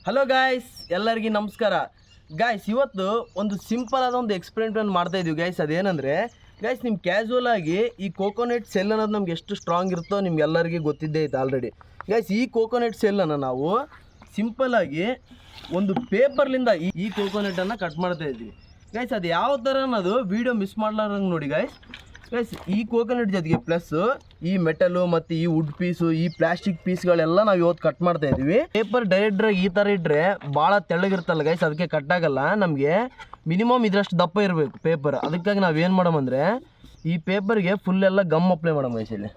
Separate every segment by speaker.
Speaker 1: Hello guys, ಎಲ್ಲರಿಗೂ ನಮಸ್ಕಾರ. Guys, ಇವತ್ತು ಒಂದು ಸಿಂಪಲ್ ಆದ ಒಂದು ಎಕ್ಸ್ಪೆರಿಮೆಂಟ್ ಮಾಡ್ತಾ ಇದೀವಿ ಗಾಯ್ಸ್. ಅದೇನಂದರೆ ಗಾಯ್ಸ್, ನಿಮ್ಮ ಕ್ಯಾಶುವಲ್ ಆಗಿ ಈ ಕೋಕೋನಟ್ ಸೆಲ್ ಅನ್ನೋದು ನಮ್ಗೆ ಎಷ್ಟು ಸ್ಟ್ರಾಂಗ್ ಇರುತ್ತೋ ನಿಮ್ಗೆ ಎಲ್ಲರಿಗೂ ಗೊತ್ತಿದ್ದೇ ಐತೆ ಆಲ್ರೆಡಿ. ಗಾಯ್ಸ್, ಈ ಕೋಕೋನಟ್ ಸೆಲ್ಲನ್ನು ನಾವು ಸಿಂಪಲ್ಲಾಗಿ ಒಂದು ಪೇಪರ್ಲಿಂದ ಈ ಕೋಕೋನಟನ್ನು ಕಟ್ ಮಾಡ್ತಾ ಇದ್ವಿ ಗಾಯ್ಸ್. ಅದು ಯಾವ ಥರ ಅನ್ನೋದು ವೀಡಿಯೋ ಮಿಸ್ ಮಾಡ್ಲಾರಂಗೆ ನೋಡಿ ಗಾಯ್ಸ್. ಗೈಸ್, ಈ ಕೋಕೋನಟ್ ಜೊತೆಗೆ ಪ್ಲಸ್ ಈ ಮೆಟಲು ಮತ್ತು ಈ ವುಡ್ ಪೀಸು, ಈ ಪ್ಲಾಸ್ಟಿಕ್ ಪೀಸ್ಗಳೆಲ್ಲ ನಾವು ಇವತ್ತು ಕಟ್ ಮಾಡ್ತಾ ಇದ್ದೀವಿ. ಪೇಪರ್ ಡೈರೆಕ್ಟ್ರಾಗಿ ಈ ಥರ ಇಟ್ಟರೆ ಭಾಳ ತೆಳ್ಳಗಿರುತ್ತಲ್ಲ ಗೈಸ್, ಅದಕ್ಕೆ ಕಟ್ಟಾಗಲ್ಲ. ನಮಗೆ ಮಿನಿಮಮ್ ಇದರಷ್ಟು ದಪ್ಪ ಇರಬೇಕು ಪೇಪರ್. ಅದಕ್ಕಾಗಿ ನಾವೇನು ಮಾಡೋವಂದರೆ ಈ ಪೇಪರ್ಗೆ ಫುಲ್ಲೆಲ್ಲ ಗಮ್ ಅಪ್ಲೈ ಮಾಡೋಣ ಗೈಸ್. ಇಲ್ಲಿ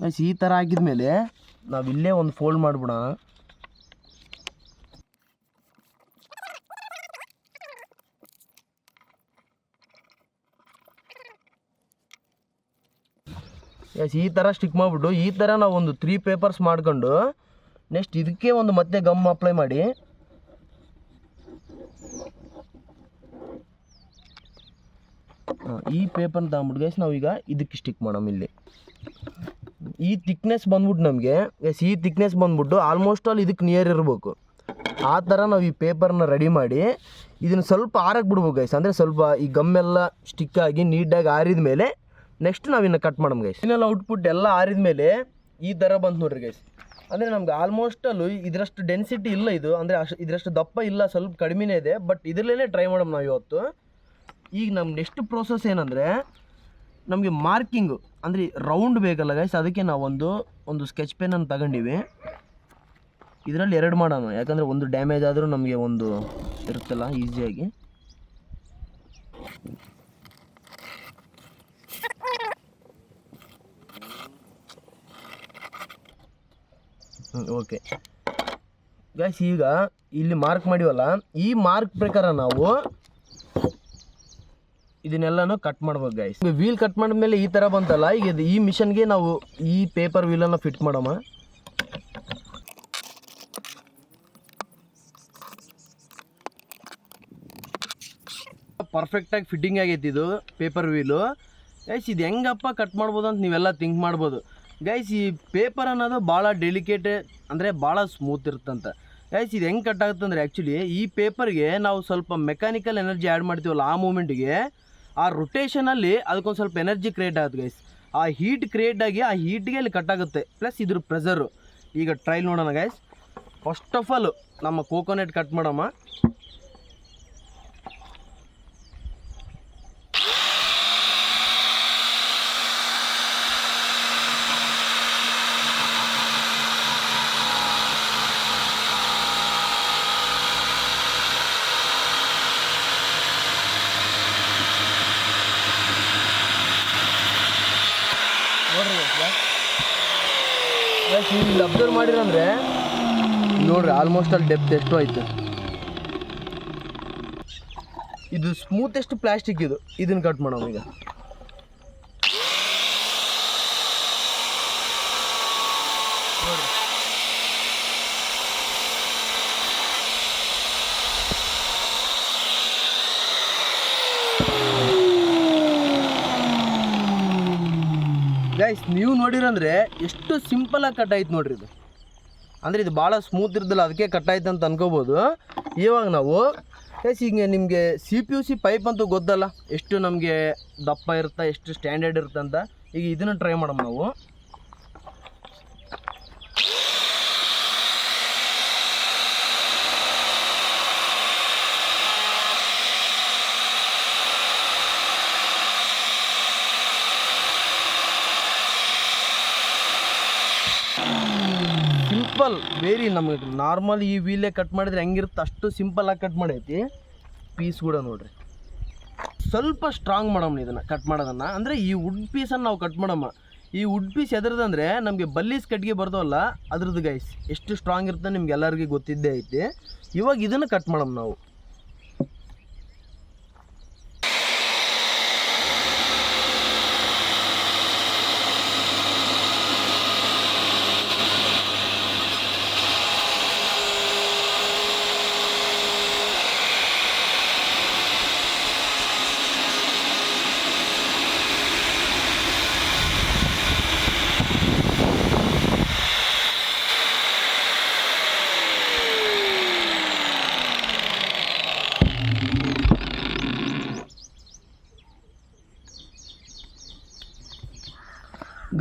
Speaker 1: ಗೈಸ್, ಈ ಥರ ಆಗಿದ್ಮೇಲೆ ನಾವಿಲ್ಲೇ ಒಂದು ಫೋಲ್ಡ್ ಮಾಡಿಬಿಡೋಣ. ಎಸ್, ಈ ಥರ ಸ್ಟಿಕ್ ಮಾಡಿಬಿಟ್ಟು ಈ ಥರ ನಾವು ಒಂದು 3 ಪೇಪರ್ಸ್ ಮಾಡ್ಕೊಂಡು ನೆಕ್ಸ್ಟ್ ಇದಕ್ಕೆ ಒಂದು ಮತ್ತೆ ಗಮ್ ಅಪ್ಲೈ ಮಾಡಿ ಈ ಪೇಪರ್ನ ತಗೊಂಬಿಟ್ಟು ಗೈಸ್ ನಾವೀಗ ಇದಕ್ಕೆ ಸ್ಟಿಕ್ ಮಾಡೋಣ. ಇಲ್ಲಿ ಈ ಥಿಕ್ನೆಸ್ ಬಂದ್ಬಿಟ್ಟು ನಮಗೆ ಎಸ್, ಈ ಥಿಕ್ನೆಸ್ ಬಂದ್ಬಿಟ್ಟು ಆಲ್ಮೋಸ್ಟ್ ಆಲ್ ಇದಕ್ಕೆ ನಿಯರ್ ಇರಬೇಕು. ಆ ಥರ ನಾವು ಈ ಪೇಪರ್ನ ರೆಡಿ ಮಾಡಿ ಇದನ್ನು ಸ್ವಲ್ಪ ಆರಕ್ಕೆ ಬಿಡ್ಬೇಕು ಗೈಸ್. ಅಂದರೆ ಸ್ವಲ್ಪ ಈ ಗಮ್ಮೆಲ್ಲ ಸ್ಟಿಕ್ ಆಗಿ ನೀಟಾಗಿ ಆರಿದ ಮೇಲೆ ನೆಕ್ಸ್ಟ್ ನಾವಿನ್ನು ಕಟ್ ಮಾಡೋಣ ಗೈಸ್. ಇನ್ನೆಲ್ಲ ಔಟ್ಪುಟ್ ಎಲ್ಲ ಆರಿದ ಮೇಲೆ ಈ ಥರ ಬಂತು ನೋಡ್ರಿ ಗೈಸ್. ಅಂದರೆ ನಮ್ಗೆ ಆಲ್ಮೋಸ್ಟ್ ಅಲ್ಲೂ ಇದರಷ್ಟು ಡೆನ್ಸಿಟಿ ಇಲ್ಲ ಇದು, ಅಂದರೆ ಇದರಷ್ಟು ದಪ್ಪ ಇಲ್ಲ, ಸ್ವಲ್ಪ ಕಡಿಮೆನೇ ಇದೆ. ಬಟ್ ಇದರಲ್ಲೇ ಟ್ರೈ ಮಾಡೋಣ ನಾವು ಇವತ್ತು. ಈಗ ನಮ್ಮ ನೆಕ್ಸ್ಟ್ ಪ್ರೋಸೆಸ್ ಏನಂದರೆ ನಮಗೆ ಮಾರ್ಕಿಂಗು ಅಂದರೆ ರೌಂಡ್ ಬೇಕಲ್ಲ ಗೈಸ್, ಅದಕ್ಕೆ ನಾವು ಒಂದು ಸ್ಕೆಚ್ ಪೆನ್ನನ್ನು ತಗೊಂಡಿವಿ. ಇದರಲ್ಲಿ 2 ಮಾಡೋಣ, ಯಾಕಂದರೆ ಒಂದು ಡ್ಯಾಮೇಜ್ ಆದರೂ ನಮಗೆ ಒಂದು ಇರುತ್ತಲ್ಲ ಈಸಿಯಾಗಿ. ಓಕೆ ಗೈಸ್, ಈಗ ಇಲ್ಲಿ ಮಾರ್ಕ್ ಮಾಡಿವಲ್ಲ, ಈ ಮಾರ್ಕ್ ಪ್ರಕಾರ ನಾವು ಇದನ್ನೆಲ್ಲನೂ ಕಟ್ ಮಾಡ್ಬೇಕು ಗೈಸ್. ವೀಲ್ ಕಟ್ ಮಾಡಿದ್ಮೇಲೆ ಈ ಥರ ಬಂತಲ್ಲ, ಈಗ ಈ ಮಿಷನ್ಗೆ ನಾವು ಈ ಪೇಪರ್ ವೀಲನ್ನು ಫಿಟ್ ಮಾಡೋಣ. ಪರ್ಫೆಕ್ಟಾಗಿ ಫಿಟ್ಟಿಂಗ್ ಆಗೈತಿ ಇದು ಪೇಪರ್ ವೀಲು ಗೈಸ್. ಇದು ಹೆಂಗಪ್ಪ ಕಟ್ ಮಾಡ್ಬೋದು ಅಂತ ನೀವೆಲ್ಲ ಥಿಂಕ್ ಮಾಡ್ಬೋದು ಗೈಸ್. ಈ ಪೇಪರ್ ಅನ್ನೋದು ಭಾಳ ಡೆಲಿಕೇಟ್, ಅಂದರೆ ಭಾಳ ಸ್ಮೂತ್ ಇರುತ್ತಂತ ಗೈಸ್. ಇದು ಹೆಂಗೆ ಕಟ್ ಆಗುತ್ತೆ ಅಂದರೆ ಆ್ಯಕ್ಚುಲಿ ಈ ಪೇಪರ್ಗೆ ನಾವು ಸ್ವಲ್ಪ ಮೆಕ್ಯಾನಿಕಲ್ ಎನರ್ಜಿ ಆ್ಯಡ್ ಮಾಡ್ತೀವಲ್ಲ, ಆ ಮೂಮೆಂಟಿಗೆ ಆ ರೊಟೇಷನಲ್ಲಿ ಅದಕ್ಕೊಂದು ಸ್ವಲ್ಪ ಎನರ್ಜಿ ಕ್ರಿಯೇಟ್ ಆಗುತ್ತೆ ಗೈಸ್. ಆ ಹೀಟ್ ಕ್ರಿಯೇಟ್ ಆಗಿ ಆ ಹೀಟ್ಗೆ ಅಲ್ಲಿ ಕಟ್ ಆಗುತ್ತೆ, ಪ್ಲಸ್ ಇದ್ರ ಪ್ರೆಸರು. ಈಗ ಟ್ರೈಲ್ ನೋಡೋಣ ಗೈಸ್. ಫಸ್ಟ್ ಆಫ್ ಆಲ್ ನಮ್ಮ ಕೋಕೋನಟ್ ಕಟ್ ಮಾಡಮ್ಮ. ನೀವು ಇಲ್ಲಿ ಅಬ್ಸರ್ವ್ ಮಾಡಿರಂದರೆ ನೋಡ್ರಿ, ಆಲ್ಮೋಸ್ಟ್ ಅಲ್ಲಿ ಡೆಪ್ತ್ ಎಷ್ಟು ಆಯ್ತು. ಇದು ಸ್ಮೂತೆಸ್ಟ್ ಪ್ಲಾಸ್ಟಿಕ್ ಇದು, ಇದನ್ನು ಕಟ್ ಮಾಡೋಣ ಈಗ. ಗೈಸ್, ನೀವು ನೋಡಿರಂದರೆ ಎಷ್ಟು ಸಿಂಪಲಾಗಿ ಕಟ್ ಆಯ್ತು ನೋಡ್ರಿ ಇದು. ಅಂದರೆ ಇದು ಭಾಳ ಸ್ಮೂತ್ ಇರ್ದಲ್ಲ, ಅದಕ್ಕೆ ಕಟ್ ಆಯ್ತು ಅಂತ ಅನ್ಕೋಬೋದು. ಇವಾಗ ನಾವು ಗೈಸ್, ಈಗ ನಿಮಗೆ CPUC ಪೈಪ್ ಅಂತೂ ಗೊತ್ತಲ್ಲ, ಎಷ್ಟು ನಮಗೆ ದಪ್ಪ ಇರುತ್ತೆ, ಎಷ್ಟು ಸ್ಟ್ಯಾಂಡರ್ಡ್ ಇರುತ್ತೆ ಅಂತ. ಈಗ ಇದನ್ನು ಟ್ರೈ ಮಾಡೋಣ ನಾವು. ಸಿಂಪಲ್, ವೆರಿ, ನಮಗೆ ನಾರ್ಮಲ್ ಈ ವೀಲೇ ಕಟ್ ಮಾಡಿದ್ರೆ ಹೆಂಗಿರುತ್ತೆ ಅಷ್ಟು ಸಿಂಪಲಾಗಿ ಕಟ್ ಮಾಡೈತಿ. ಪೀಸ್ ಕೂಡ ನೋಡ್ರಿ, ಸ್ವಲ್ಪ ಸ್ಟ್ರಾಂಗ್ ಮಾಡಮ್ಮ ಇದನ್ನು ಕಟ್ ಮಾಡೋದನ್ನು. ಅಂದರೆ ಈ ವುಡ್ ಪೀಸನ್ನು ನಾವು ಕಟ್ ಮಾಡಮ್ಮ. ಈ ವುಡ್ ಪೀಸ್ ಎದ್ರದಂದರೆ ನಮಗೆ ಬಲ್ಲೀಸ್ ಕಟ್ಗೆ ಬರ್ದವಲ್ಲ ಅದ್ರದ್ದು ಗೈಸ್, ಎಷ್ಟು ಸ್ಟ್ರಾಂಗ್ ಇರುತ್ತೆ ನಿಮ್ಗೆ ಎಲ್ಲರಿಗೂ ಗೊತ್ತಿದ್ದೇ ಐತಿ. ಇವಾಗ ಇದನ್ನು ಕಟ್ ಮಾಡಮ್ಮ ನಾವು.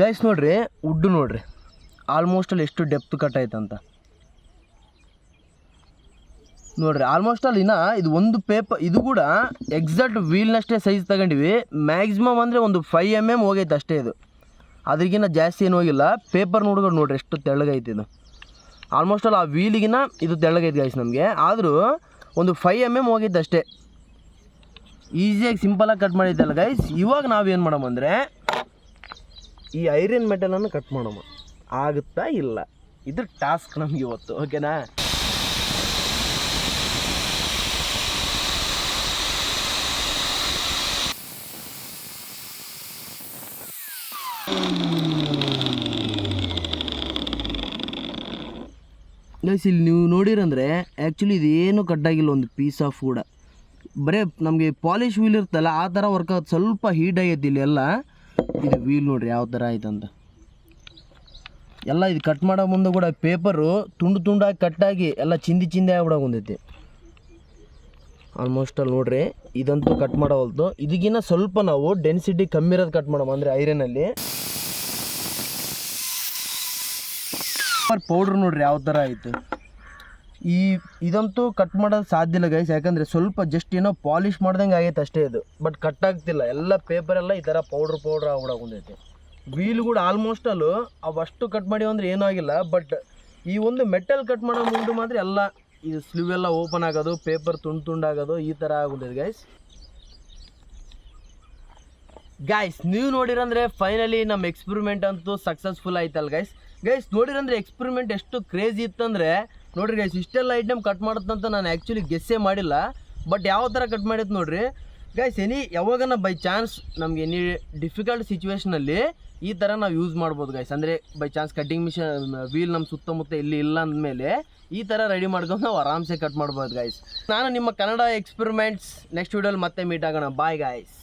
Speaker 1: ಗೈಸ್ ನೋಡ್ರಿ ವುಡ್ಡು ನೋಡ್ರಿ ಆಲ್ಮೋಸ್ಟ್ ಅಲ್ಲಿ ಎಷ್ಟು ಡೆಪ್ತ್ ಕಟ್ ಆಯ್ತಂತ ನೋಡ್ರಿ. ಆಲ್ಮೋಸ್ಟ್ ಅಲ್ಲಿ ಇದು ಒಂದು ಪೇಪರ್ ಇದು ಕೂಡ ಎಕ್ಸಾಕ್ಟ್ ವೀಲ್ನಷ್ಟೇ ಸೈಜ್ ತಗೊಂಡಿವಿ. ಮ್ಯಾಕ್ಸಿಮಮ್ ಅಂದರೆ ಒಂದು 5 mm ಹೋಗೈತೆ ಅಷ್ಟೇ. ಇದು ಅದ್ರಿಗಿನ್ನ ಜಾಸ್ತಿ ಏನು ಹೋಗಿಲ್ಲ. ಪೇಪರ್ ನೋಡ್ರಿ ಎಷ್ಟು ತೆಳ್ಳಗೈತೆ ಇದು. ಆಲ್ಮೋಸ್ಟ್ ಅಲ್ಲಿ ಆ ವೀಲಿಗಿನ ಇದು ತೆಳ್ಳಗೈತೆ ಗೈಸ್ ನಮಗೆ. ಆದರೂ ಒಂದು 5 mm ಹೋಗೈತೆ ಅಷ್ಟೇ. ಈಸಿಯಾಗಿ ಸಿಂಪಲಾಗಿ ಕಟ್ ಮಾಡಿದ್ದಲ್ಲ ಗೈಸ್. ಇವಾಗ ನಾವೇನು ಮಾಡಮ್ಮ ಅಂದರೆ ಈ ಐರನ್ ಮೆಟಲನ್ನು ಕಟ್ ಮಾಡಮ್ಮ. ಆಗುತ್ತಾ ಇಲ್ಲ, ಇದು ಟಾಸ್ಕ್ ನಮ್ಗೆ ಇವತ್ತು. ಓಕೆನಾ? ಗೈಸ್ ಇಲ್ಲಿ ನೀವು ನೋಡಿರಂದರೆ ಆ್ಯಕ್ಚುಲಿ ಇದೇನು ಕಟ್ಟಾಗಿಲ್ಲ ಒಂದು ಪೀಸ್ ಆಫ್ ಕೂಡ. ಬರೀ ನಮಗೆ ಪಾಲಿಶ್ ವೀಲ್ ಇರ್ತಲ್ಲ ಆ ಥರ ವರ್ಕ್ ಆಗುತ್ತೆ. ಸ್ವಲ್ಪ ಹೀಟ್ ಆಗೈತಿ ಇಲ್ಲಿ ಎಲ್ಲ. ಇದು ವೀಲ್ ನೋಡ್ರಿ ಯಾವ ಥರ ಆಯ್ತಂತ ಎಲ್ಲ. ಇದು ಕಟ್ ಮಾಡೋ ಮುಂದೆ ಕೂಡ ಪೇಪರು ತುಂಡಾಗಿ ಕಟ್ಟಾಗಿ ಎಲ್ಲ ಚಿಂದಿ ಆಗ್ಬಿಡೋಗೈತಿ. ಆಲ್ಮೋಸ್ಟ್ ಅಲ್ಲಿ ನೋಡ್ರಿ ಇದಂತೂ ಕಟ್ ಮಾಡೋವಲ್ತು. ಇದಕ್ಕಿಂತ ಸ್ವಲ್ಪ ನಾವು ಡೆನ್ಸಿಟಿ ಕಮ್ಮಿ ಇರೋದು ಕಟ್ ಮಾಡೋ ಅಂದರೆ ಐರನಲ್ಲಿ. ಪೌಡ್ರ್ ನೋಡ್ರಿ ಯಾವ ಥರ ಆಯಿತು. ಇದಂತೂ ಕಟ್ ಮಾಡೋದು ಸಾಧ್ಯ ಇಲ್ಲ ಗೈಸ್. ಯಾಕಂದರೆ ಸ್ವಲ್ಪ ಜಸ್ಟ್ ಏನೋ ಪಾಲಿಷ್ ಮಾಡ್ದಂಗೆ ಆಗೈತೆ ಅಷ್ಟೇ ಇದು. ಬಟ್ ಕಟ್ ಆಗ್ತಿಲ್ಲ. ಎಲ್ಲ ಪೇಪರೆಲ್ಲ ಈ ಥರ ಪೌಡ್ರ್ ಆಗ್ಬಿಡೋಗೈತೆ. ವೀಲ್ ಕೂಡ ಆಲ್ಮೋಸ್ಟ್ ಅಲ್ಲೂ ಅವಷ್ಟು ಕಟ್ ಮಾಡಿ ಅಂದರೆ ಏನೂ ಆಗಿಲ್ಲ. ಬಟ್ ಈ ಒಂದು ಮೆಟಲ್ ಕಟ್ ಮಾಡೋ ಮುಂದೆ ಮಾತ್ರ ಎಲ್ಲ ಇದು ಸ್ಲೀವ್ ಎಲ್ಲ ಓಪನ್ ಆಗೋದು, ಪೇಪರ್ ತುಂಡಾಗೋದು ಈ ಥರ ಆಗುಂತೈತೆ ಗೈಸ್. ನೀವು ನೋಡಿರಂದರೆ ಫೈನಲಿ ನಮ್ಮ ಎಕ್ಸ್ಪೆರಿಮೆಂಟ್ ಅಂತೂ ಸಕ್ಸಸ್ಫುಲ್ ಆಯ್ತಲ್ಲ ಗೈಸ್ ನೋಡಿರಂದ್ರೆ ಎಕ್ಸ್ಪೆರಿಮೆಂಟ್ ಎಷ್ಟು ಕ್ರೇಜಿ ಇತ್ತಂದರೆ ನೋಡ್ರಿ ಗೈಸ್. ಇಷ್ಟೆಲ್ಲ ಐಟಮ್ ಕಟ್ ಮಾಡುತ್ತಂತ ನಾನು ಆ್ಯಕ್ಚುಲಿ ಗೆಸ್ಸೇ ಮಾಡಿಲ್ಲ. ಬಟ್ ಯಾವ ಥರ ಕಟ್ ಮಾಡಿತ್ತು ನೋಡ್ರಿ ಗೈಸ್. ಯಾವಾಗನ ಬೈ ಚಾನ್ಸ್ ನಮ್ಗೆ ಎನಿ ಡಿಫಿಕಲ್ಟ್ ಸಿಚುವೇಷನಲ್ಲಿ ಈ ಥರ ನಾವು ಯೂಸ್ ಮಾಡ್ಬೋದು ಗೈಸ್. ಅಂದರೆ by chance cutting machine wheel ನಮ್ಮ ಸುತ್ತಮುತ್ತ ಇಲ್ಲಿ ಇಲ್ಲ ಅಂದಮೇಲೆ ಈ ಥರ ರೆಡಿ ಮಾಡ್ಕೊಂಡು ನಾವು ಆರಾಮ್ಸೆ ಕಟ್ ಮಾಡ್ಬೋದು ಗೈಸ್. ನಾನು ನಿಮ್ಮ ಕನ್ನಡ ಎಕ್ಸ್ಪೆರಿಮೆಂಟ್ಸ್ ನೆಕ್ಸ್ಟ್ ವೀಡಿಯೋಲಿ ಮತ್ತೆ ಮೀಟ್ ಆಗೋಣ. Bye guys.